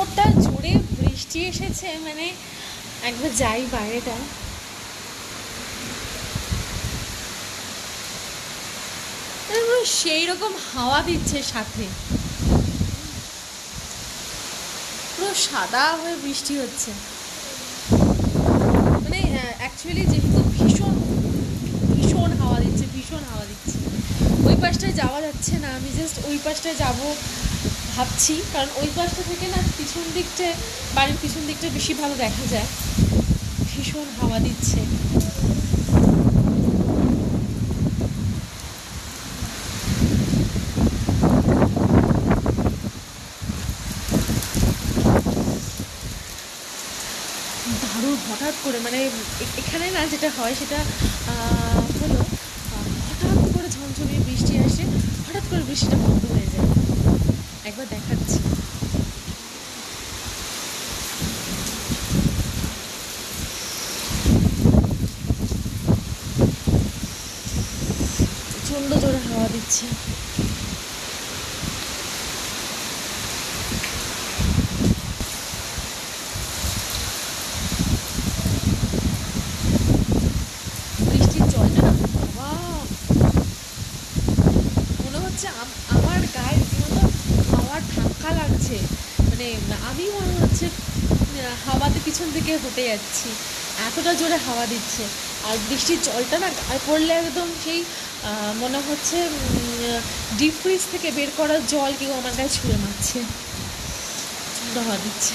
এতটা জোরে বৃষ্টি এসেছে, মানে একবার যাই বাইরেটা, সেই রকম হাওয়া দিচ্ছে, সাথে পুরো সাদা হয়ে বৃষ্টি হচ্ছে। মানে অ্যাকচুয়ালি যেহেতু ভীষণ ভীষণ হাওয়া দিচ্ছে, ভীষণ হাওয়া দিচ্ছে, ওই পাশটায় যাওয়া যাচ্ছে না। আমি জাস্ট ওই পাশটায় যাবো ভাবছি, কারণ ওই পাশটা থেকে না পিছন দিকটায়, বাড়ির পিছন দিকটা বেশি ভালো দেখা যায়। ভীষণ হাওয়া দিচ্ছে। দারুণ হঠাৎ করে, মানে এখানে না যেটা হয় সেটা হলো, হঠাৎ করে ঝমঝমিয়ে বৃষ্টি আসে, হঠাৎ করে বৃষ্টিটা বন্ধ হয়ে যায়। একবার দেখাচ্ছি। প্রচণ্ড জোরে হাওয়া দিচ্ছে। বৃষ্টির জলটা না বাবা, মনে হচ্ছে আমার গায়ে রীতিমতো হাওয়ার ধাক্কা লাগছে। মানে আমি মনে হচ্ছে হাওয়াতে পিছন থেকে হেঁটে যাচ্ছি, এতটা জোরে হাওয়া দিচ্ছে। আর বৃষ্টির জলটা না গায়ে পড়লে একদম সেই মনে হচ্ছে ডিপ ফ্রিজ থেকে বের করা জল কেউ আমার গায়ে ছুঁড়ে মারছে। প্রচণ্ড হাওয়া দিচ্ছে।